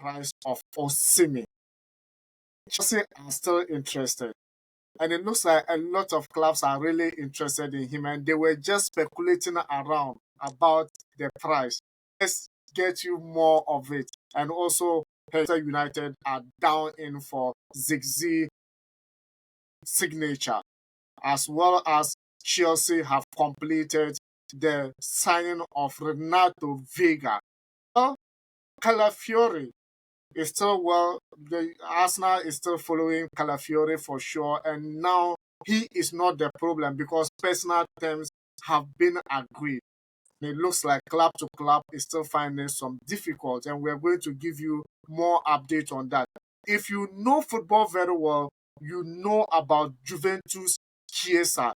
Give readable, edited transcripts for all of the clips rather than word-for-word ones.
price of Osimhen. Chelsea are still interested. And it looks like a lot of clubs are really interested in him, and they were just speculating around about the price. Let's get you more of it. And also, Manchester United are down in for Zirkzee signature, as well as Chelsea have completed the signing of Renato Vega. Well, Calafiori is still the Arsenal is still following Calafiori for sure, and now he is not the problem because personal terms have been agreed. It looks like club to club is still finding some difficulty, and we're going to give you more update on that. If you know football very well, you know about Juventus Chiesa.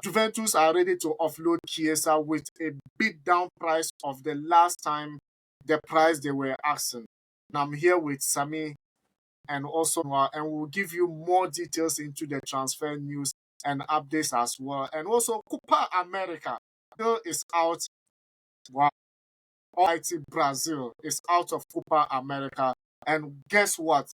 Juventus are ready to offload Chiesa with a bid down price of the last time the price they were asking. Now I'm here with Sammy and also and we'll give you more details into the transfer news and updates as well. And also Copa America still is out. Wow. Almighty Brazil is out of Copa America. And guess what?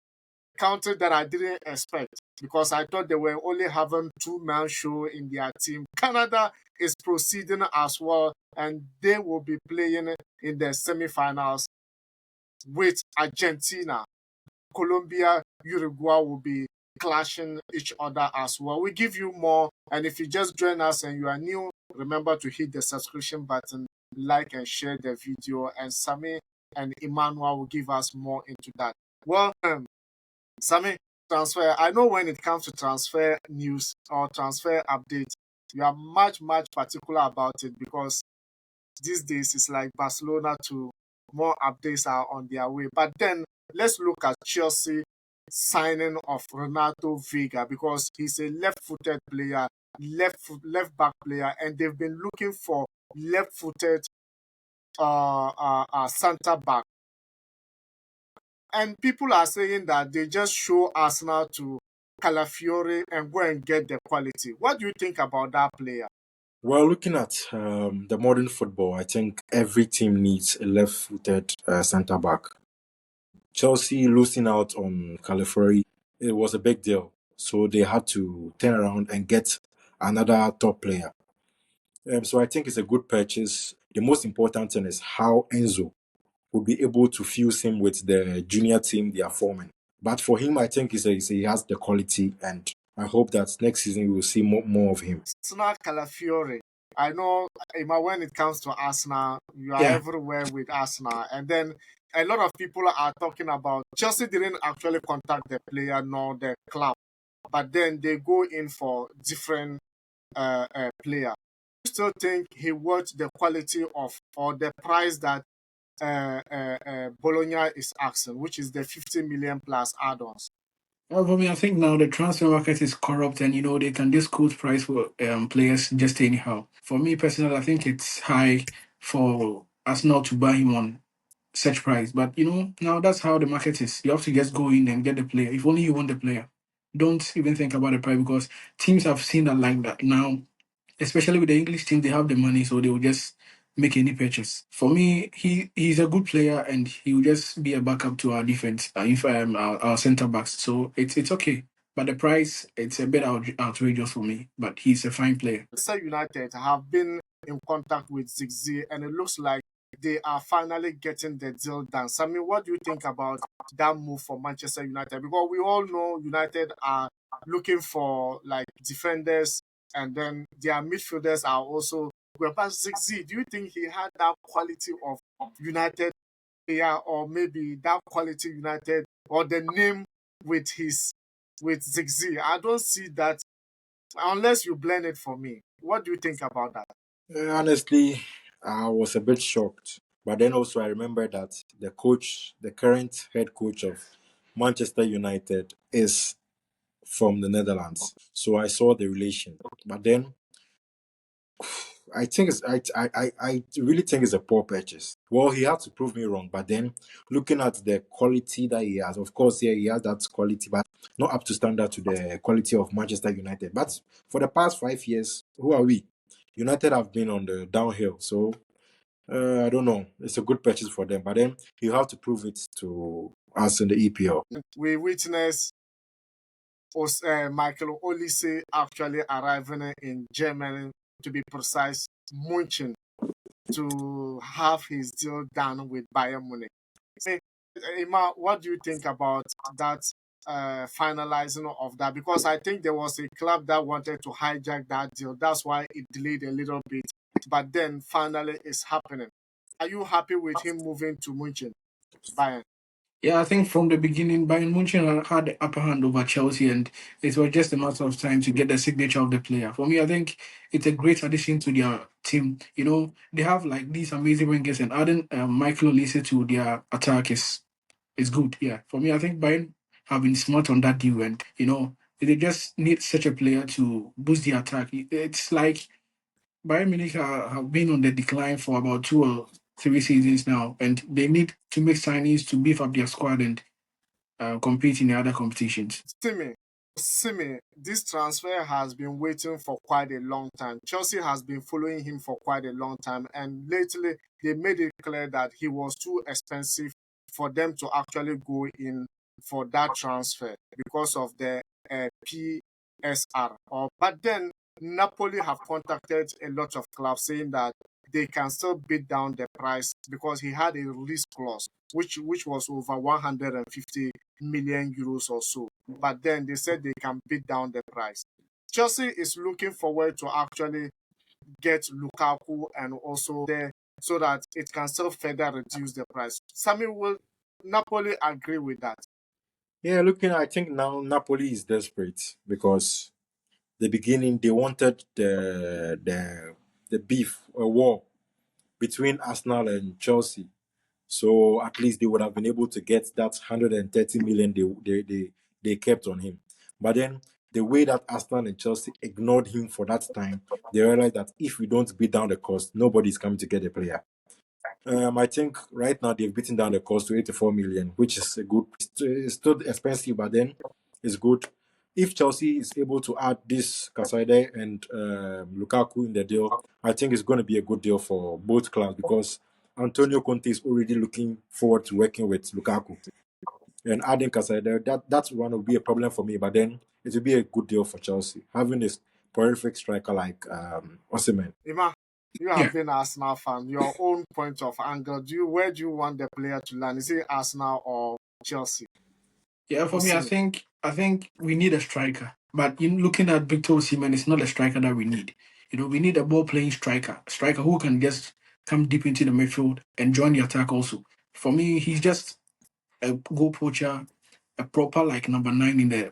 Country that I didn't expect because I thought they were only having two-man show in their team. Canada is proceeding as well, and they will be playing in the semifinals with Argentina. Colombia, Uruguay will be clashing each other as well. We give you more, and if you just join us and you are new, remember to hit the subscription button, like and share the video, and Sammy and Emmanuel will give us more into that. Well, Sammy, transfer. I know when it comes to transfer news or transfer updates, you are much particular about it because these days it's like Barcelona to more updates are on their way. But then let's look at Chelsea signing of Renato Veiga because he's a left-footed player, left back player, and they've been looking for left-footed centre back. And people are saying that they just show Arsenal to Calafiori and go and get the quality. What do you think about that player? Well, looking at the modern football, I think every team needs a left-footed centre back. Chelsea losing out on Calafiori, it was a big deal. So they had to turn around and get another top player. So I think it's a good purchase. The most important thing is how Enzo will be able to fuse him with the junior team they are forming. But for him, I think he has the quality, and I hope that next season we will see more of him. Arsenal Calafiori. I know, Emma, when it comes to Arsenal, you are Yeah. everywhere with Arsenal. And then a lot of people are talking about Chelsea didn't actually contact the player nor the club, but then they go in for different player. You still think he worth the quality of or the price that Bologna is asking, which is the 50 million plus add-ons? Well, for me, I think now the transfer market is corrupt, and they can just quote price for players just anyhow. For me personally, I think it's high for Arsenal to buy him on such price. But now that's how the market is. You have to just go in and get the player. If only you want the player, don't even think about the price because teams have seen that like that now. Especially with the English team, they have the money, so they will just make any purchase. For me, he's a good player, and he will just be a backup to our defense, if our centre backs. So it's okay, but the price it's a bit outrageous for me. But he's a fine player. Manchester United have been in contact with Zirkzee, and it looks like they are finally getting the deal done. So, I mean, what do you think about that move for Manchester United? Because we all know United are looking for like defenders, and then their midfielders are also. Well, but Zirkzee, do you think he had that quality of United player, or maybe that quality United, or the name with Zirkzee? I don't see that unless you blend it for me. What do you think about that? Honestly, I was a bit shocked. But then also I remember that the current head coach of Manchester United is from the Netherlands. So I saw the relation. But then I think I really think it's a poor purchase. Well, he had to prove me wrong, but then looking at the quality that he has, of course, yeah, he has that quality, but not up to standard to the quality of Manchester United. But for the past 5 years, who are we? United have been on the downhill, so I don't know. It's a good purchase for them, but then you have to prove it to as in the EPL. We witnessed Michael Olise actually arriving in Germany, to be precise, Munchen, to have his deal done with Bayern Munich. Hey, Ima, what do you think about that finalizing of that? Because I think there was a club that wanted to hijack that deal. That's why it delayed a little bit. But then finally it's happening. Are you happy with him moving to Munchen, Bayern? Yeah, I think from the beginning, Bayern Munich had the upper hand over Chelsea, and it was just a matter of time to get the signature of the player. For me, I think it's a great addition to their team. You know, they have like these amazing wingers, and adding Michael Olise to their attack is good. Yeah, for me, I think Bayern have been smart on that deal, and they just need such a player to boost the attack. It's like Bayern Munich have been on the decline for about 2 or 3 seasons now, and they need to make signings to beef up their squad and compete in the other competitions. Simi, Simi, this transfer has been waiting for quite a long time. Chelsea has been following him for quite a long time, and lately they made it clear that he was too expensive for them to actually go in for that transfer because of the PSR. But then Napoli have contacted a lot of clubs saying that they can still bid down the price because he had a release clause, which was over 150 million euros or so. But then they said they can bid down the price. Chelsea is looking forward to actually get Lukaku and also there so that it can still further reduce the price. Sammy, will Napoli agree with that? Yeah, looking, I think now Napoli is desperate because the beginning they wanted the beef, a war between Arsenal and Chelsea. So at least they would have been able to get that 130 million they kept on him. But then the way that Arsenal and Chelsea ignored him for that time, they realized that if we don't beat down the cost, nobody's coming to get a player. I think right now they've beaten down the cost to 84 million, which is a good. It's still expensive, but then it's good. If Chelsea is able to add this Kasade and Lukaku in the deal, I think it's going to be a good deal for both clubs because Antonio Conte is already looking forward to working with Lukaku and adding Kasade. That's one will be a problem for me, but then it will be a good deal for Chelsea having this prolific striker like Osimhen. Ima, you Yeah, have been Arsenal fan. Your own point of angle. Where do you want the player to land? Is it Arsenal or Chelsea? yeah. For me, I Osimhen. think I think we need a striker. But looking at Victor Osimhen, it's not a striker that we need. We need a ball playing striker who can just come deep into the midfield and join the attack. Also, for me, he's just a goal poacher, a proper like number 9 in the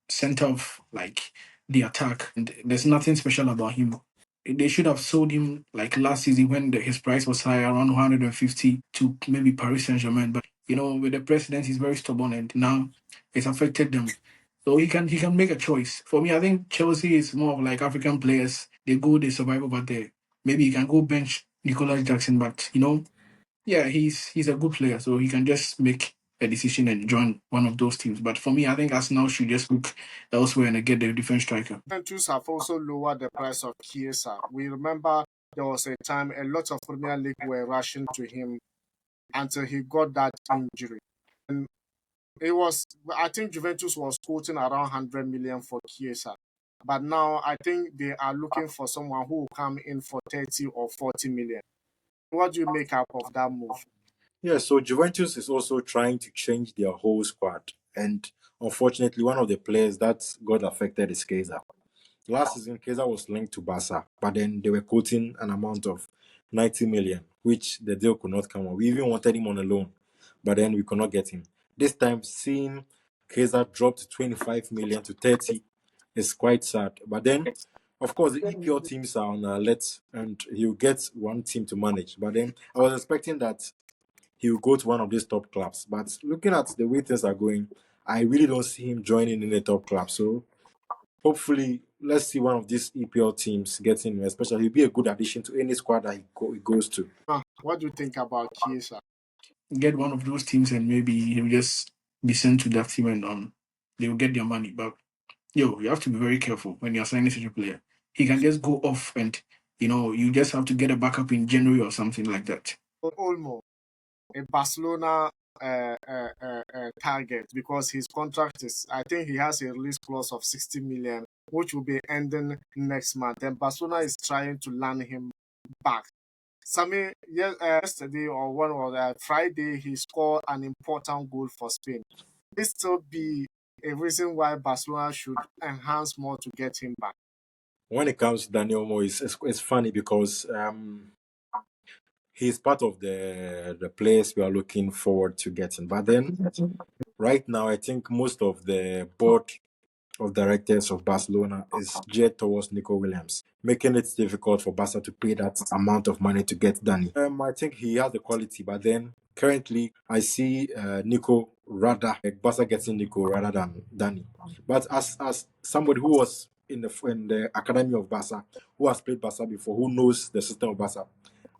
center of like the attack. And there's nothing special about him. They should have sold him like last season when his price was high, around 150 to maybe Paris Saint Germain. But with the president, he's very stubborn, and now it's affected them. So he can make a choice. For me, I think Chelsea is more of like African players. They go, they survive over there. Maybe you can go bench Nicolas Jackson, but yeah, he's a good player, so he can just make a decision and join one of those teams. But for me, I think Arsenal should just look elsewhere and get the defense striker. Juventus have also lowered the price of Chiesa. We remember there was a time a lot of Premier League were rushing to him until he got that injury. And it was, I think Juventus was quoting around 100 million for Chiesa. But now I think they are looking for someone who will come in for 30 or 40 million. What do you make up of that move? Yeah, so Juventus is also trying to change their whole squad. And unfortunately, one of the players that got affected is Keza. Last season, Keza was linked to Barca, but then they were quoting an amount of 90 million, which the deal could not come on. We even wanted him on a loan, but then we could not get him. This time, seeing Keza drop to 25 million to 30 is quite sad. But then, of course, the EPL teams are on alert and he'll get one team to manage. But then I was expecting that he will go to one of these top clubs. But looking at the way things are going, I really don't see him joining in the top club. So hopefully, let's see one of these EPL teams getting him, especially he'll be a good addition to any squad that he goes to. What do you think about Chiesa? Get one of those teams and maybe he'll just be sent to that team and they will get their money. But you have to be very careful when you're signing such a player. He can just go off and you just have to get a backup in January or something like that. Olmo, a Barcelona target because his contract is, I think he has a release clause of 60 million, which will be ending next month. And Barcelona is trying to land him back. Sammy, yesterday or one or Friday, he scored an important goal for Spain. This still be a reason why Barcelona should enhance more to get him back. When it comes to Daniel Mo, it's funny because he's part of the players we are looking forward to getting. But then right now, I think most of the board of directors of Barcelona is geared towards Nico Williams, making it difficult for Barca to pay that amount of money to get Danny. I think he has the quality, but then currently I see Nico rather Barca getting Nico rather than Danny. But as somebody who was in the academy of Barca, who has played Barca before, who knows the system of Barca,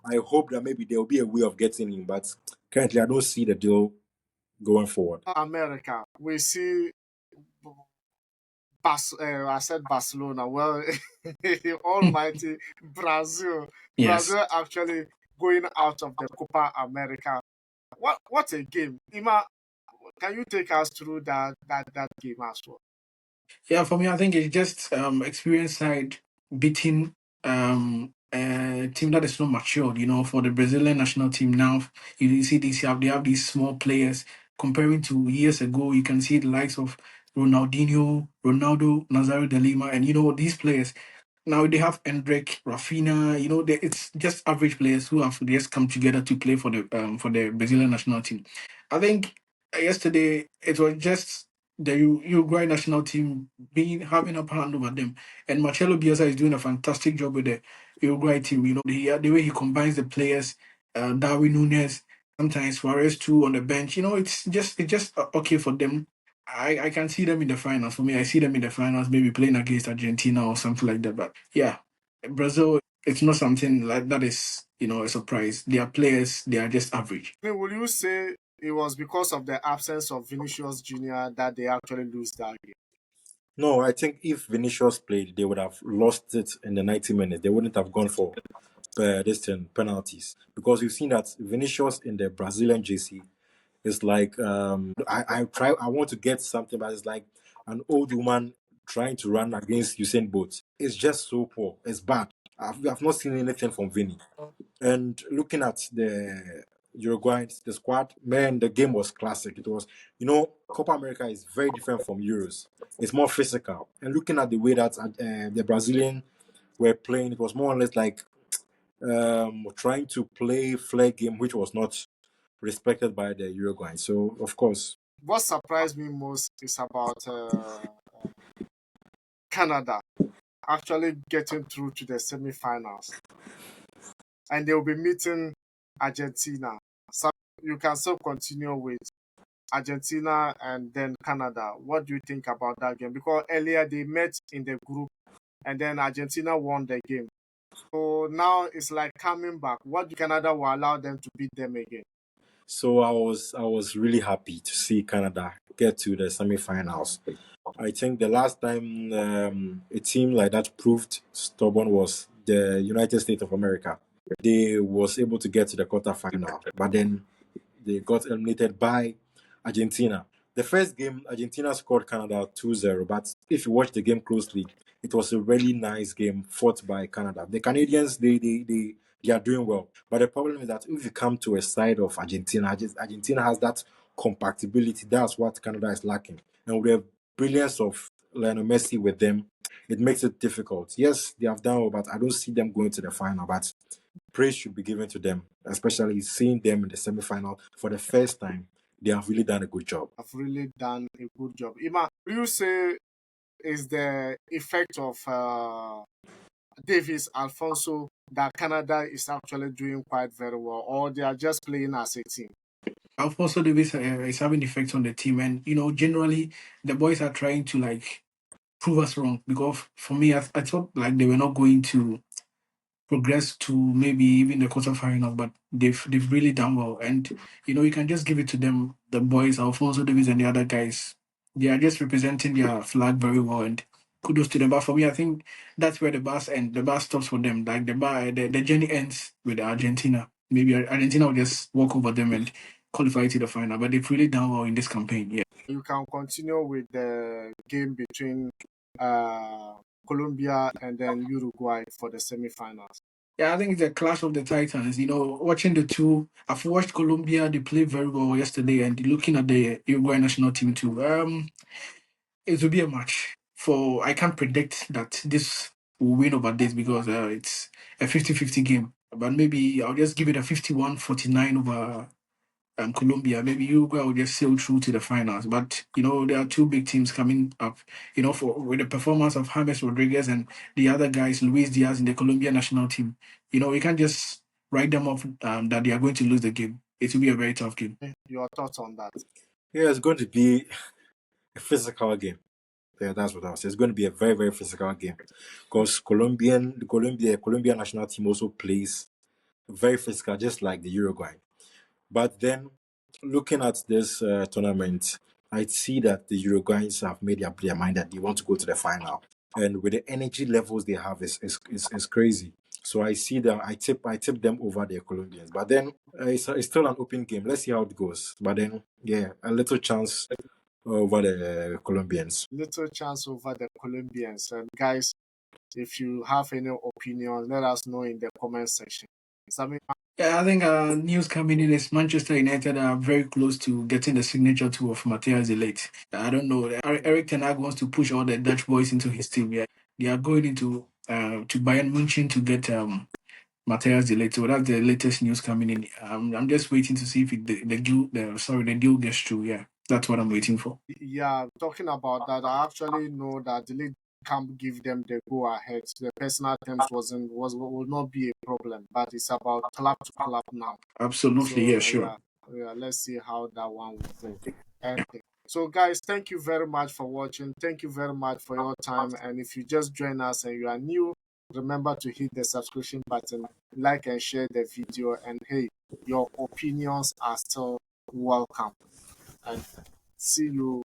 I hope that maybe there will be a way of getting him. But currently, I don't see the deal going forward. America, we see I said Barcelona. Well, almighty Brazil. Yes. Brazil actually going out of the Copa America. What a game. Ima, can you take us through that game as well? Yeah, for me, I think it's just experience side beating a team that is not matured. For the Brazilian national team now, you see they have these small players comparing to years ago. You can see the likes of Ronaldinho, Ronaldo, Nazario de Lima, and these players. Now they have Endrick, Rafinha. It's just average players who have just come together to play for the Brazilian national team. I think yesterday it was just the Uruguay national team being having upper hand over them, and Marcelo Bielsa is doing a fantastic job with the Uruguay team. The way he combines the players, Darwin Nunes, sometimes Suarez too on the bench. It's just okay for them. I can see them in the finals. For me, I see them in the finals, maybe playing against Argentina or something like that. But yeah, Brazil, it's not something like that is a surprise. Their players, they are just average. I mean, will you say it was because of the absence of Vinicius Jr. that they actually lose that game? No, I think if Vinicius played, they would have lost it in the 90 minutes. They wouldn't have gone for penalties because you've seen that Vinicius in the Brazilian JC is like I want to get something, but it's like an old woman trying to run against Usain Bolt. It's just so poor. It's bad. I've not seen anything from Vinny. And looking at the Uruguay, the squad, man, the game was classic. It was, Copa America is very different from Euros. It's more physical. And looking at the way that the Brazilian were playing, it was more or less like trying to play flag game, which was not respected by the Uruguay. So, of course, What surprised me most is about Canada actually getting through to the semifinals, and they will be meeting Argentina. So you can still continue with Argentina and then Canada. What do you think about that game? Because earlier they met in the group and then Argentina won the game. So now it's like coming back. What do Canada will allow them to beat them again? so I was really happy to see Canada get to the semifinals. I think the last time a team like that proved stubborn was the United States of America. They was able to get to the quarterfinal, but then they got eliminated by Argentina. The first game, Argentina scored Canada 2-0, but if you watch the game closely, it was a really nice game fought by Canada. The Canadians, they are doing well. But the problem is that if you come to a side of Argentina, Argentina has that compatibility. That's what Canada is lacking. And with the brilliance of Lionel Messi with them, it makes it difficult. Yes, they have done well, but I don't see them going to the final. But praise should be given to them, especially seeing them in the semi-final for the first time. They have really done a good job. Have really done a good job. Ima, do you say is the effect of Davis Alfonso that Canada is actually doing quite very well, or they are just playing as a team? Alfonso Davis is having effects on the team, and generally the boys are trying to like prove us wrong because for me, I thought like they were not going to progress to maybe even the quarterfinal, but they've really done well. And you can just give it to them, the boys, Alfonso Davis and the other guys. They are just representing their flag very well, and kudos to them. But for me, I think that's where the bus ends. The bus stops for them. Like the journey ends with Argentina. Maybe Argentina will just walk over them, and qualify to the final. But they've really done well in this campaign. Yeah. You can continue with the game between Colombia and then Uruguay for the semifinals. Yeah, I think it's a clash of the titans. Watching the two, I've watched Colombia. They played very well yesterday, and looking at the Uruguay national team too. It will be a match. For I can't predict that this will win over this because it's a 50-50 game. But maybe I'll just give it a 51-49 over Colombia. Maybe Uruguay will just sail through to the finals. But there are two big teams coming up. For with the performance of James Rodriguez and the other guys, Luis Diaz in the Colombia national team. We can't just write them off that they are going to lose the game. It will be a very tough game. Your thoughts on that? Yeah, it's going to be a physical game. Yeah, that's what I was saying. It's going to be a very, very physical game because the Colombian national team also plays very physical, just like the Uruguay. But then, looking at this tournament, I see that the Uruguayans have made up their mind that they want to go to the final, and with the energy levels they have, is crazy. So I see them. I tip them over the Colombians. But then it's still an open game. Let's see how it goes. But then, yeah, a little chance over the Colombians. Little chance over the Colombians. And guys, if you have any opinion, let us know in the comment section. Yeah, I think news coming in is Manchester United are very close to getting the signature too of Matthias de Ligt. I don't know. Eric Ten Hag wants to push all the Dutch boys into his team. Yeah, they are going into to Bayern Munich to get Matthias de Ligt. So that's the latest news coming in. I'm just waiting to see if the deal gets through. Yeah, that's what I'm waiting for. Yeah, talking about that, I actually know that the league can't give them the go ahead. The personal terms will not be a problem, but it's about club to club now. Absolutely, yeah, So sure. let's see how that one will go. Okay. So guys, thank you very much for watching. Thank you very much for your time. And if you just join us and you are new, remember to hit the subscription button, like and share the video. And hey, your opinions are still welcome. And see you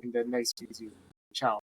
in the next video. Ciao.